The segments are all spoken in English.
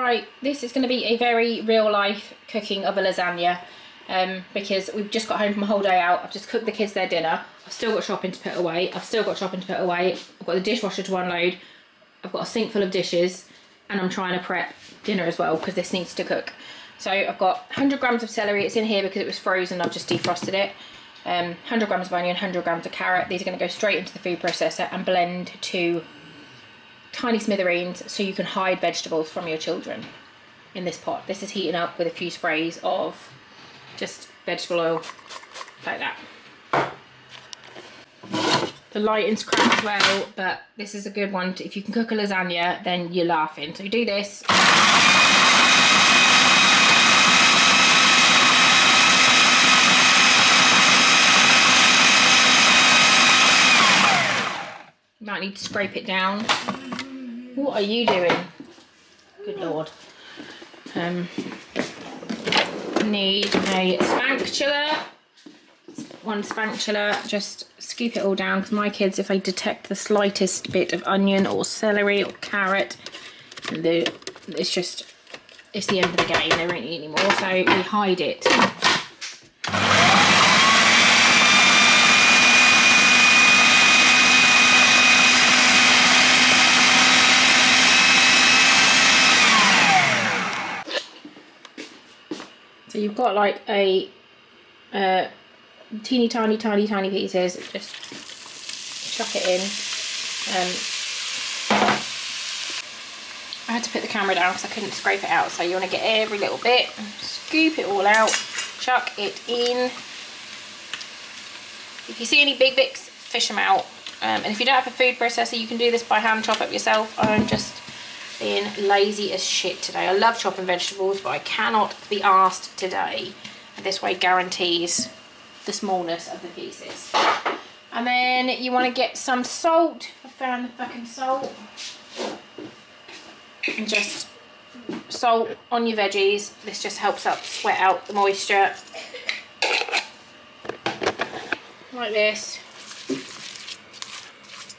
Right, this is going to be a very real life cooking of a lasagna, because we've just got home from a whole day out. I've just cooked the kids their dinner. I've still got shopping to put away. I've got the dishwasher to unload. I've got a sink full of dishes, and I'm trying to prep dinner as well because this needs to cook. So I've got 100 grams of celery. It's in here because it was frozen. I've just defrosted it. 100 grams of onion, 100 grams of carrot. These are going to go straight into the food processor and blend to tiny smithereens so you can hide vegetables from your children in this pot. This is heating up with a few sprays of just vegetable oil like that. The lighting's crap as well, but this is a good one. If you can cook a lasagna, then you're laughing. So you do this. You might need to scrape it down. What are you doing? Good Lord. Need a spatula. One spatula, just scoop it all down because my kids, if they detect the slightest bit of onion or celery or carrot, it's the end of the game. They won't eat anymore, so we hide it. So you've got like a teeny tiny pieces, just chuck it in. I had to put the camera down because I couldn't scrape it out, so you want to get every little bit, scoop it all out, chuck it in. If you see any big bits, fish them out. And if you don't have a food processor, you can do this by hand chop up yourself. I'm just being lazy as shit today. I love chopping vegetables, but I cannot be arsed today. And this way guarantees the smallness of the pieces. And then you want to get some salt. I found the fucking salt. And just salt on your veggies. This just helps up sweat out the moisture. Like this.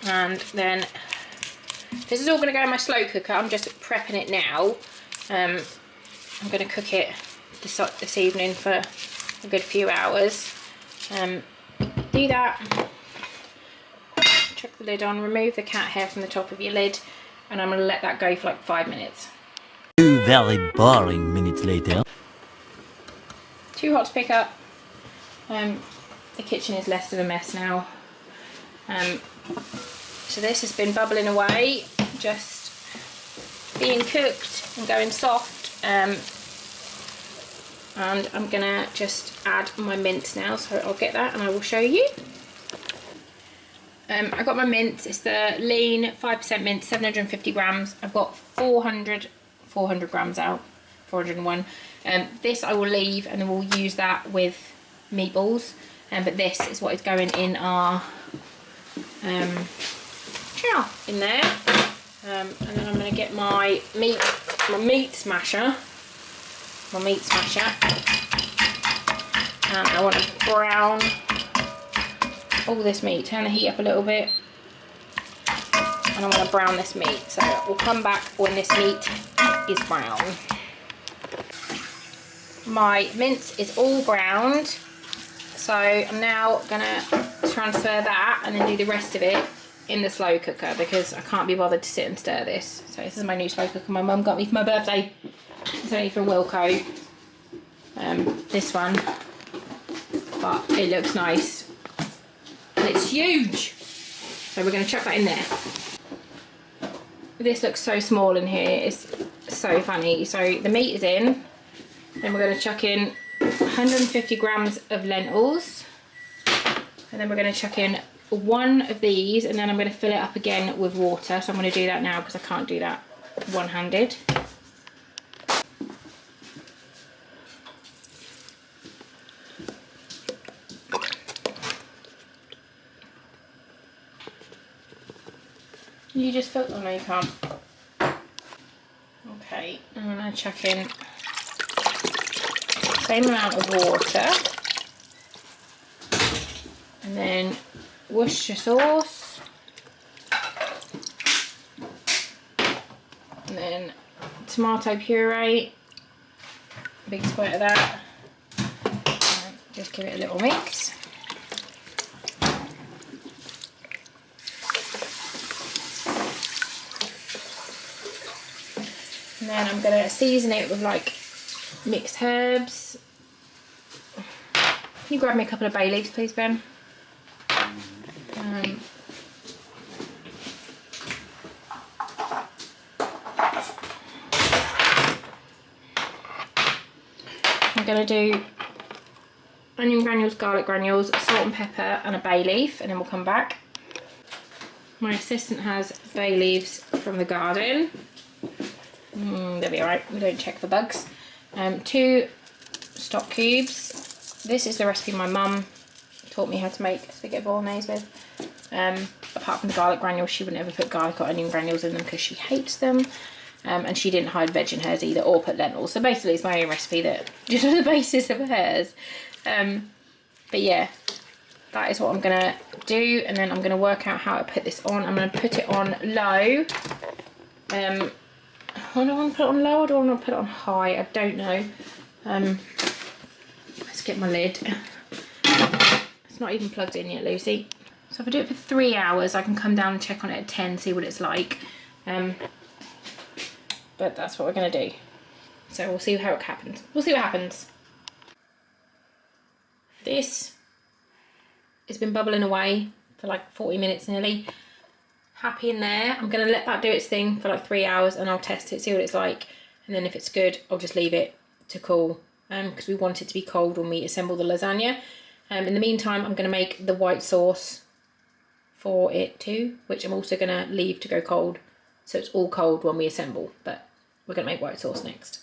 And then this is all going to go in my slow cooker. I'm just prepping it now. I'm going to cook it this evening for a good few hours. Do that. Chuck the lid on. Remove the cat hair from the top of your lid. And I'm going to let that go for like 5 minutes. 2 very boring minutes later. Too hot to pick up. The kitchen is less of a mess now. So this has been bubbling away, just being cooked and going soft. And I'm gonna just add my mince now, so I'll get that and I will show you. I got my mince. It's the lean 5% mince, 750 grams. I've got 400 grams out, 401. This I will leave and then we'll use that with meatballs. But this is what is going in our chow in there. And then I'm going to get my meat smasher. And I want to brown all this meat. Turn the heat up a little bit. And I want to brown this meat. So we'll come back when this meat is brown. My mince is all browned. So I'm now going to transfer that and then do the rest of it in the slow cooker because I can't be bothered to sit and stir this. So this is my new slow cooker my mum got me for my birthday. It's only from Wilko. This one. But it looks nice. And it's huge. So we're going to chuck that in there. This looks so small in here. It's so funny. So the meat is in. Then we're going to chuck in 150 grams of lentils, and then we're going to chuck in one of these, and then I'm going to fill it up again with water. So I'm going to do that now because I can't do that one-handed. You just fill, oh no you can't. Okay, I'm going to chuck in same amount of water, and then Worcestershire sauce, and then tomato puree, big squirt of that. Just give it a little mix. And then I'm going to season it with like mixed herbs. Can you grab me a couple of bay leaves, please, Ben? I'm going to do onion granules, garlic granules, salt and pepper and a bay leaf, and then we'll come back. My assistant has bay leaves from the garden. They'll be alright, we don't check for bugs. 2 stock cubes. This is the recipe my mum taught me how to make spaghetti bolognese with. Apart from the garlic granules, she would never put garlic or onion granules in them because she hates them. And she didn't hide veg in hers either, or put lentils. So basically it's my own recipe that just on the basis of hers. But yeah, that is what I'm gonna do, and then I'm gonna work out how to put this on. I'm gonna put it on low. Do I want to put it on low or do I want to put it on high? I don't know. Let's get my lid. It's not even plugged in yet, Lucy. So if I do it for 3 hours, I can come down and check on it at 10, see what it's like. But that's what we're going to do. So we'll see how it happens. We'll see what happens. This has been bubbling away for like 40 minutes nearly. Happy in there. I'm going to let that do its thing for like 3 hours and I'll test it, see what it's like. And then if it's good, I'll just leave it to cool. Because we want it to be cold when we assemble the lasagna. In the meantime, I'm going to make the white sauce for it too, which I'm also going to leave to go cold. So it's all cold when we assemble, but we're going to make white sauce next.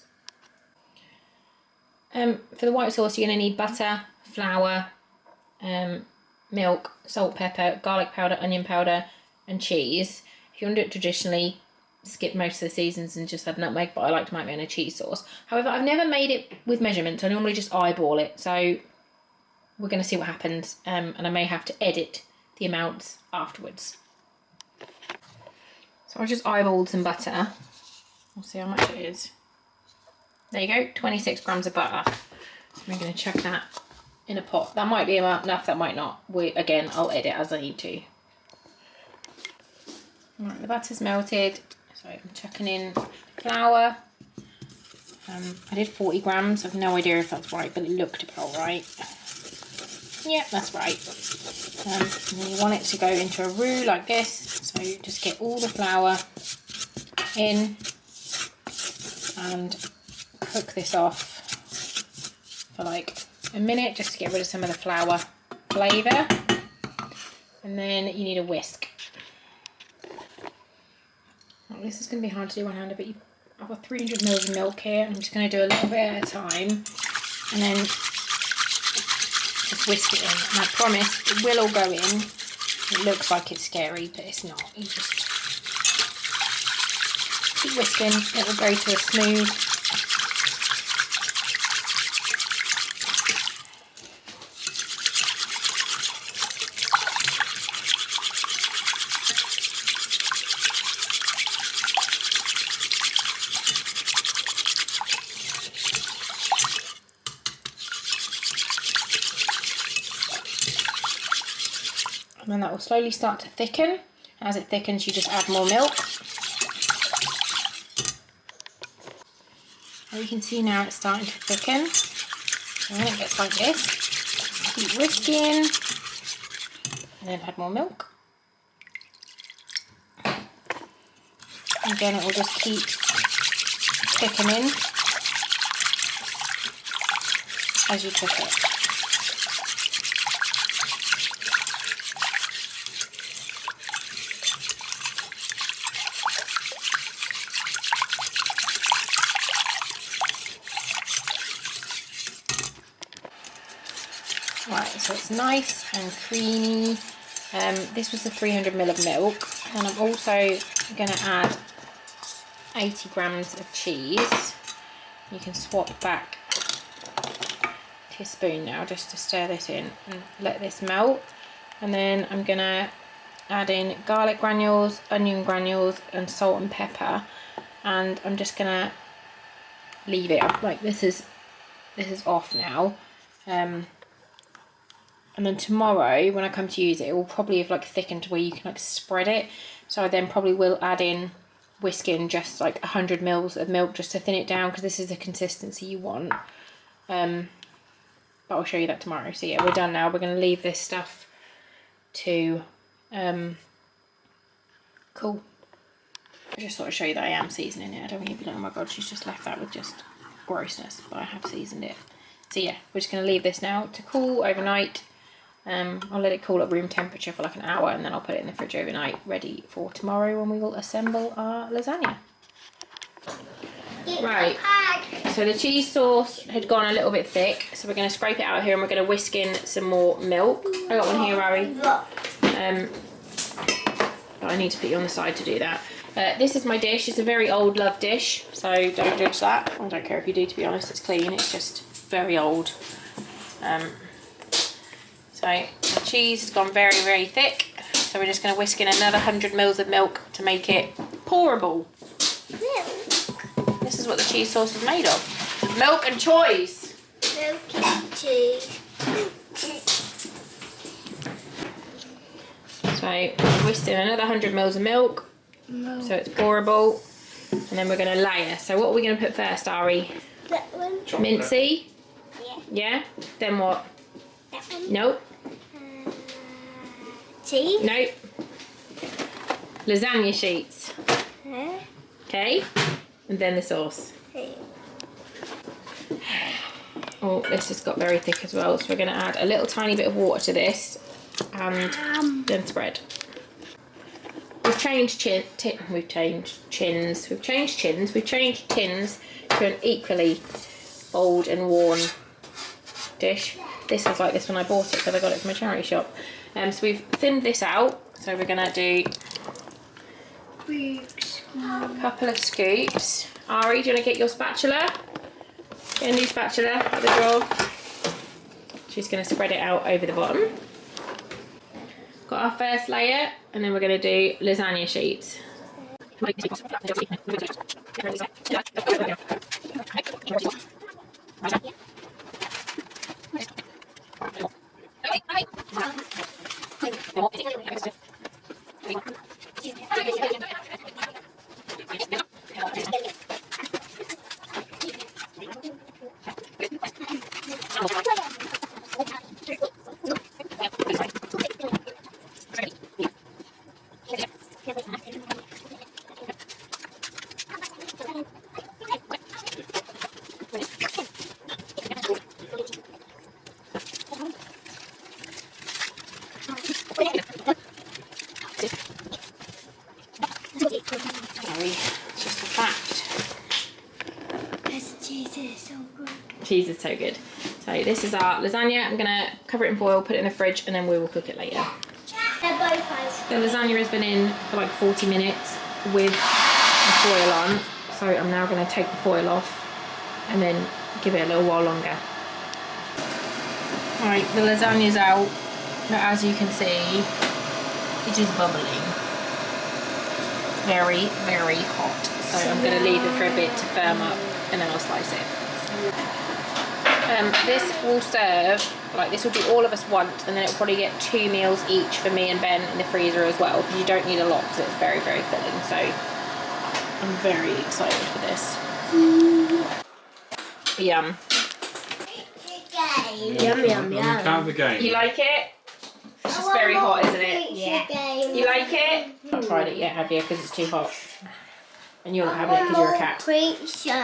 For the white sauce, you're going to need butter, flour, milk, salt, pepper, garlic powder, onion powder, and cheese. If you want to do it traditionally, skip most of the seasons and just have nutmeg, but I like to make my own cheese sauce. However, I've never made it with measurements. I normally just eyeball it, so we're going to see what happens, and I may have to edit the amounts afterwards. So I just eyeballed some butter. We'll see how much it is. There you go, 26 grams of butter. So I'm going to chuck that in a pot. That might be enough, that might not. Again, I'll edit as I need to. Right, the butter's melted. So I'm chucking in flour. I did 40 grams. I have no idea if that's right, but it looked about right. Yeah, that's right. And then you want it to go into a roux like this. So just get all the flour in and cook this off for like a minute just to get rid of some of the flour flavour. And then you need a whisk. Well, this is going to be hard to do one-handed, but I've got 300 mils of milk here. I'm just going to do a little bit at a time and then just whisk it in. And I promise it will all go in. It looks like it's scary, but it's not. You just keep whisking. It will go to a smooth. And then that will slowly start to thicken. As it thickens, you just add more milk. And you can see now it's starting to thicken. And when it gets like this, keep whisking. And then add more milk. Again, it will just keep thickening as you cook it. Right, so it's nice and creamy. This was the 300 ml of milk, and I'm also going to add 80 grams of cheese. You can swap back to your spoon now just to stir this in and let this melt. And then I'm going to add in garlic granules, onion granules, and salt and pepper. And I'm just going to leave it. Like this is off now. And then tomorrow when I come to use it, it will probably have like thickened to where you can like spread it. So I then probably will add in whisking just like 100 mils of milk just to thin it down, because this is the consistency you want. But I'll show you that tomorrow. So yeah, we're done now. We're going to leave this stuff to cool. I just thought I'd show you that I am seasoning it. I don't want you to be like, oh my god, she's just left that with just grossness, but I have seasoned it. So yeah, we're just going to leave this now to cool overnight. I'll let it cool at room temperature for like an hour, and then I'll put it in the fridge overnight, ready for tomorrow when we will assemble our lasagna. Right, so the cheese sauce had gone a little bit thick, so we're going to scrape it out here and we're going to whisk in some more milk. I got one here, Ari. But I need to put you on the side to do that. This is my dish. It's a very old love dish, so don't judge that. I don't care if you do, to be honest. It's clean. It's just very old. So the cheese has gone very, very thick. So we're just going to whisk in another 100 mils of milk to make it pourable. This is what the cheese sauce is made of. Milk and cheese. Milk and cheese. So whisked in another 100 mils of milk. So it's pourable. And then we're going to layer. So what are we going to put first, Ari? That one. Mincy? Yeah. Yeah? Then what? That one. Nope. Cheese. Nope. Lasagna sheets. Okay? And then the sauce. Oh, this has got very thick as well. So we're going to add a little tiny bit of water to this and then spread. We've changed tins to an equally old and worn dish. This was like this when I bought it because I got it from a charity shop. So we've thinned this out. So we're gonna do a couple of scoops. Ari, do you want to get your spatula? Get a new spatula out of the drawer. She's gonna spread it out over the bottom. Got our first layer, and then we're going to do lasagna sheets. It's just a fact. This cheese is so good. Cheese is so good. So this is our lasagna. I'm going to cover it in foil, put it in the fridge, and then we will cook it later. They're both ice. The lasagna has been in for like 40 minutes with the foil on. So I'm now going to take the foil off and then give it a little while longer. Alright, the lasagna's out. But as you can see, it is bubbling. Very, very hot. So I'm going to leave it for a bit to firm up and then I'll slice it. This will serve, like this will be all of us once, and then it'll probably get 2 meals each for me and Ben in the freezer as well, because you don't need a lot because it's very, very filling. So I'm very excited for this. Yum. Yum, yum, yum. Cardigan. You like it? It's just very hot, isn't it? Yeah. You like it? Not tried it yet, have you? Because it's too hot. And you're not having it because you're a cat. Creature.